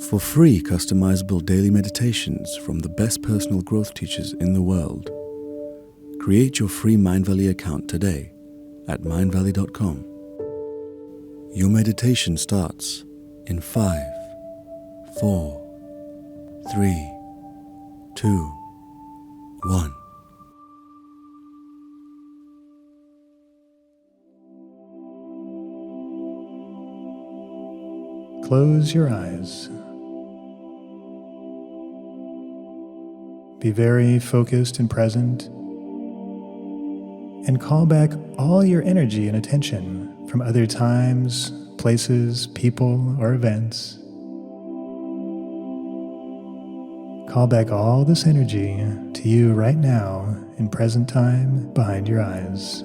For free customizable daily meditations from the best personal growth teachers in the world, create your free Mindvalley account today at mindvalley.com. Your meditation starts in 5, 4, 3, 2, 1. Close your eyes. Be very focused and present, and call back all your energy and attention from other times, places, people, or events. Call back all this energy to you right now in present time behind your eyes.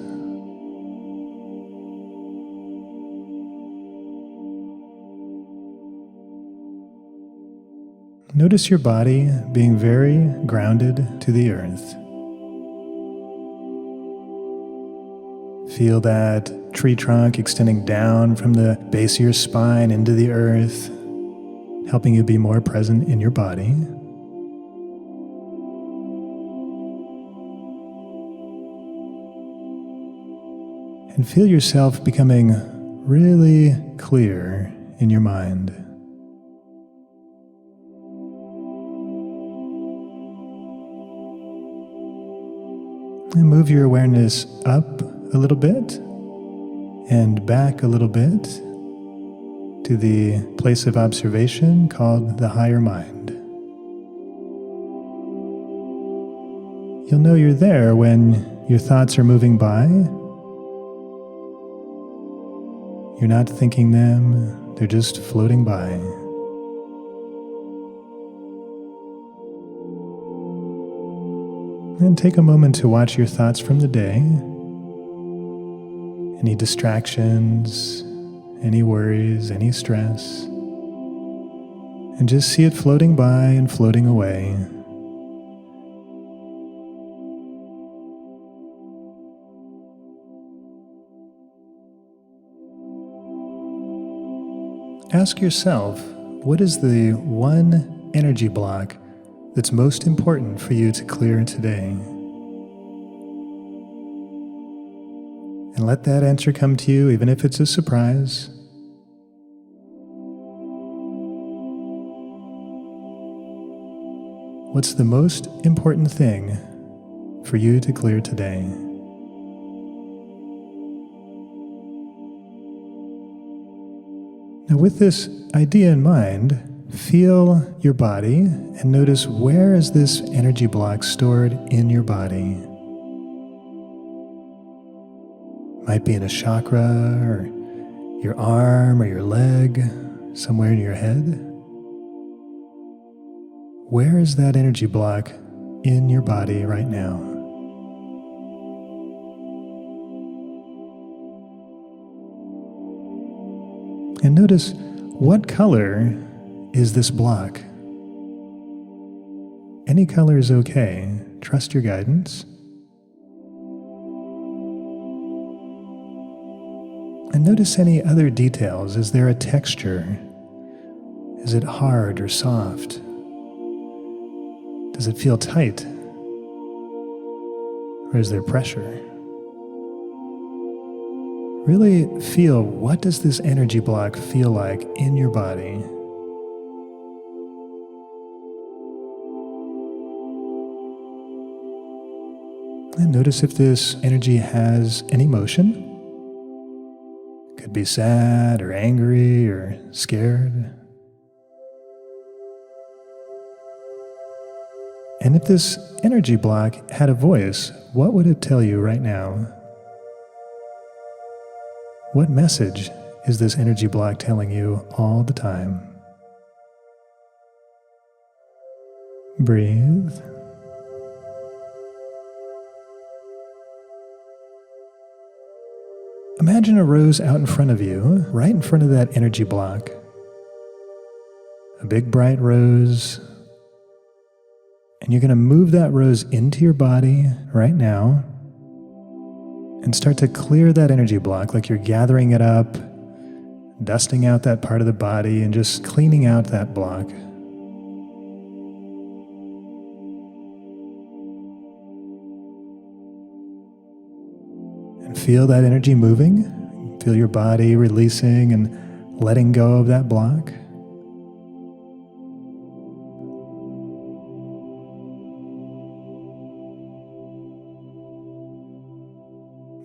Notice your body being very grounded to the earth. Feel that tree trunk extending down from the base of your spine into the earth, helping you be more present in your body. And feel yourself becoming really clear in your mind. And move your awareness up a little bit and back a little bit to the place of observation called the higher mind. You'll know you're there when your thoughts are moving by. You're not thinking them, they're just floating by. And take a moment to watch your thoughts from the day. Any distractions, any worries, any stress. And just see it floating by and floating away. Ask yourself, what is the one energy block that's most important for you to clear today? And let that answer come to you, even if it's a surprise. What's the most important thing for you to clear today? Now, with this idea in mind, feel your body and notice, where is this energy block stored in your body? Might be in a chakra, or your arm, or your leg, somewhere in your head. Where is that energy block in your body right now? And notice, what color is this block? Any color is okay. Trust your guidance. And notice any other details. Is there a texture? Is it hard or soft? Does it feel tight? Or is there pressure? Really feel, what does this energy block feel like in your body? And notice if this energy has any motion. Could be sad or angry or scared. And if this energy block had a voice, what would it tell you right now? What message is this energy block telling you all the time? Breathe. Imagine a rose out in front of you, right in front of that energy block. A big bright rose. And you're going to move that rose into your body right now and start to clear that energy block, like you're gathering it up, dusting out that part of the body and just cleaning out that block. And feel that energy moving. Feel your body releasing and letting go of that block.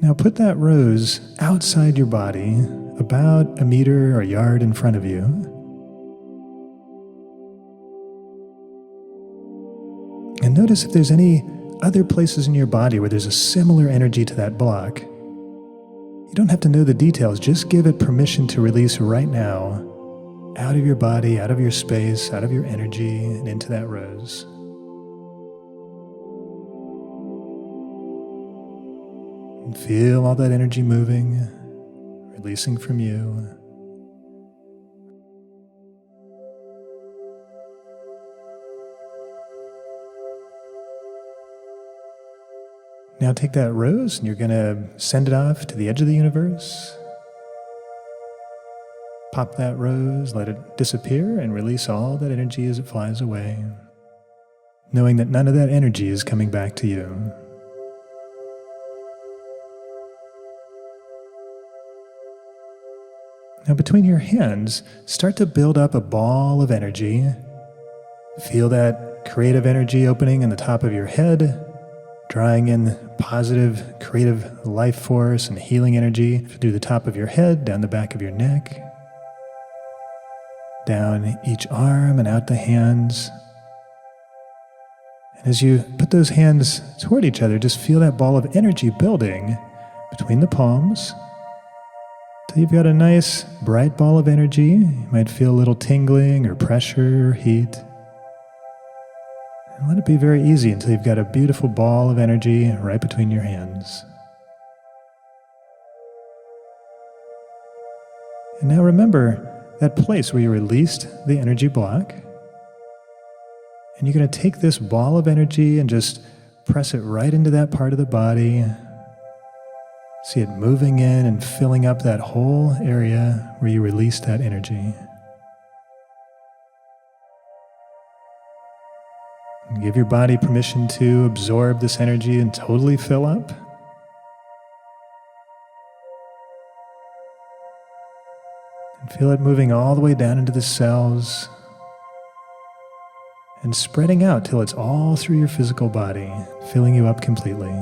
Now put that rose outside your body, about a meter or a yard in front of you. And notice if there's any other places in your body where there's a similar energy to that block. You don't have to know the details, just give it permission to release right now, out of your body, out of your space, out of your energy, and into that rose. And feel all that energy moving, releasing from you. Now take that rose and you're going to send it off to the edge of the universe. Pop that rose, let it disappear, and release all that energy as it flies away, knowing that none of that energy is coming back to you. Now between your hands, start to build up a ball of energy. Feel that creative energy opening in the top of your head, drawing in positive, creative life force and healing energy through the top of your head, down the back of your neck, down each arm and out the hands. And as you put those hands toward each other, just feel that ball of energy building between the palms till you've got a nice bright ball of energy. You might feel a little tingling or pressure or heat. And let it be very easy until you've got a beautiful ball of energy right between your hands. And now remember that place where you released the energy block. And you're going to take this ball of energy and just press it right into that part of the body. See it moving in and filling up that whole area where you released that energy. And give your body permission to absorb this energy and totally fill up. And feel it moving all the way down into the cells and spreading out till it's all through your physical body, filling you up completely.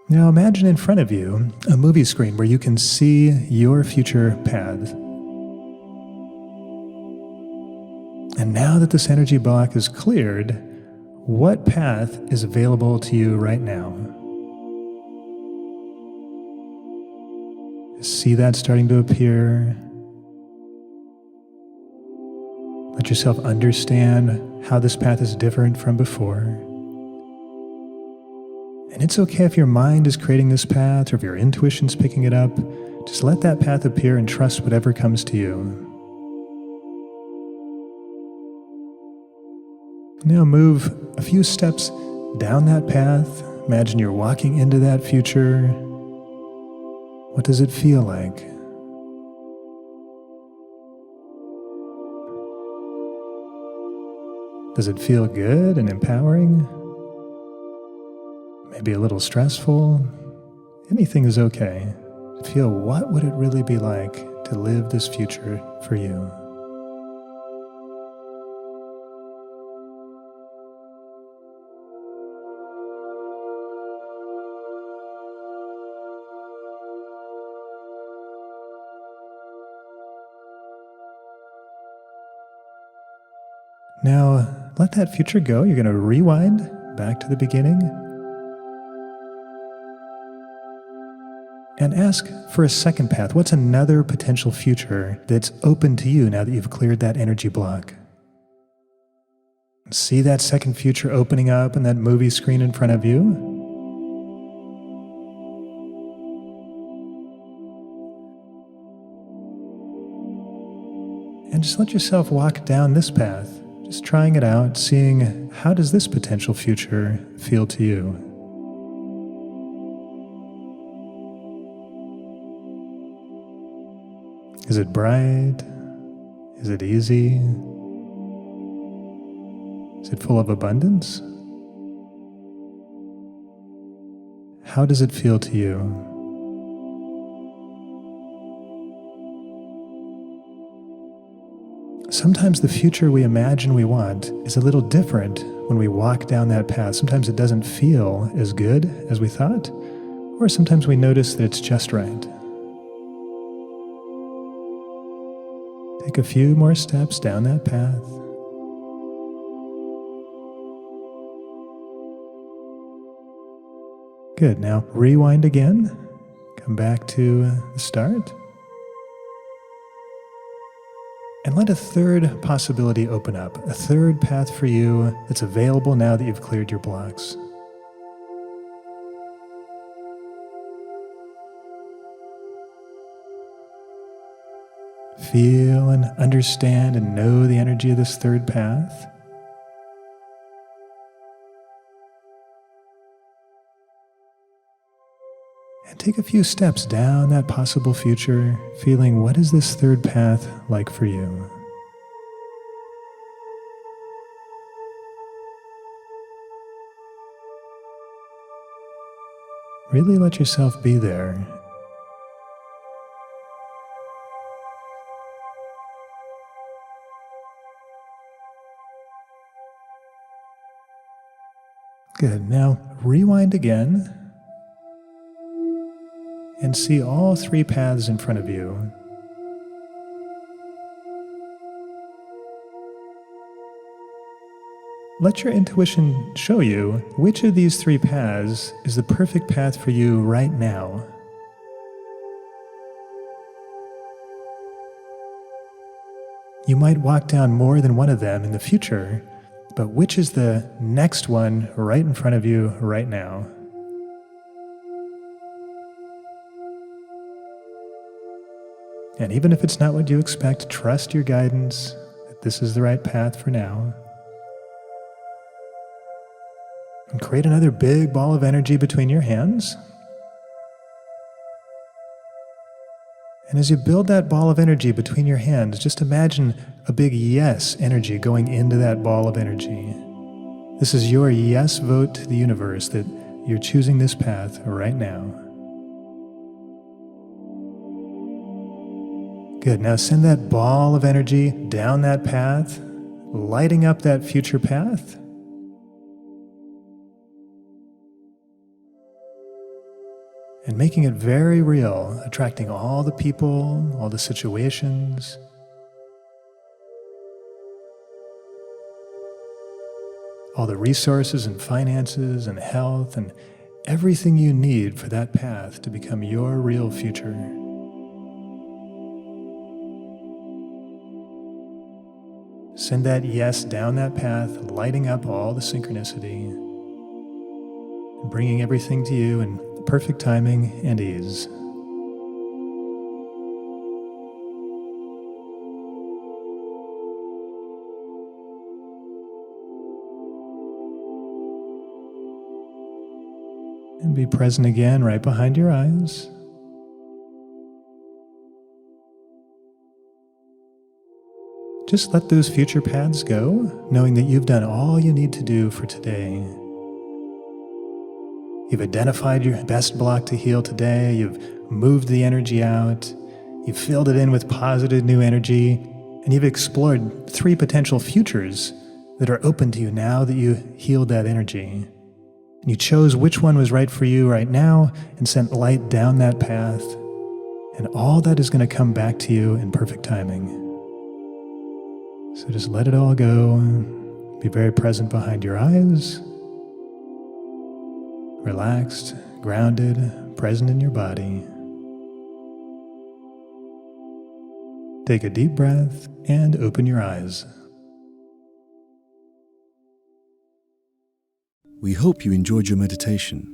Now imagine in front of you a movie screen where you can see your future path. And now that this energy block is cleared, what path is available to you right now? See that starting to appear. Let yourself understand how this path is different from before. And it's okay if your mind is creating this path or if your intuition's picking it up. Just let that path appear and trust whatever comes to you. Now move a few steps down that path. Imagine you're walking into that future. What does it feel like? Does it feel good and empowering? Maybe a little stressful? Anything is okay. Feel what would it really be like to live this future for you. Now, let that future go. You're going to rewind back to the beginning and ask for a second path. What's another potential future that's open to you now that you've cleared that energy block? See that second future opening up in that movie screen in front of you. And just let yourself walk down this path. Just trying it out, seeing how does this potential future feel to you. Is it bright? Is it easy? Is it full of abundance? How does it feel to you? Sometimes the future we imagine we want is a little different when we walk down that path. Sometimes it doesn't feel as good as we thought, or sometimes we notice that it's just right. Take a few more steps down that path. Good. Now rewind again. Come back to the start. And let a third possibility open up, a third path for you that's available now that you've cleared your blocks. Feel and understand and know the energy of this third path. And take a few steps down that possible future, feeling what is this third path like for you? Really let yourself be there. Good. Now rewind again. And see all three paths in front of you. Let your intuition show you which of these three paths is the perfect path for you right now. You might walk down more than one of them in the future, but which is the next one right in front of you right now? And even if it's not what you expect, trust your guidance that this is the right path for now. And create another big ball of energy between your hands. And as you build that ball of energy between your hands, just imagine a big yes energy going into that ball of energy. This is your yes vote to the universe that you're choosing this path right now. Good. Now send that ball of energy down that path, lighting up that future path. And making it very real, attracting all the people, all the situations. All the resources and finances and health and everything you need for that path to become your real future. Send that yes down that path, lighting up all the synchronicity, and bringing everything to you in perfect timing and ease. And be present again right behind your eyes. Just let those future paths go, knowing that you've done all you need to do for today. You've identified your best block to heal today, you've moved the energy out, you've filled it in with positive new energy, and you've explored three potential futures that are open to you now that you healed that energy. And you chose which one was right for you right now and sent light down that path, and all that is going to come back to you in perfect timing. So just let it all go. Be very present behind your eyes. Relaxed, grounded, present in your body. Take a deep breath and open your eyes. We hope you enjoyed your meditation.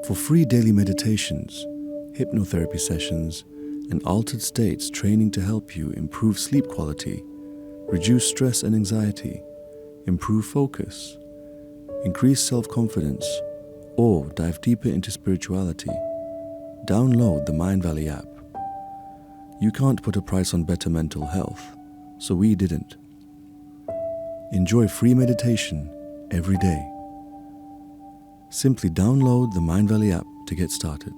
For free daily meditations, hypnotherapy sessions, and altered states training to help you improve sleep quality, reduce stress and anxiety, improve focus, increase self-confidence, or dive deeper into spirituality, download the Mindvalley app. You can't put a price on better mental health, so we didn't. Enjoy free meditation every day. Simply download the Mindvalley app to get started.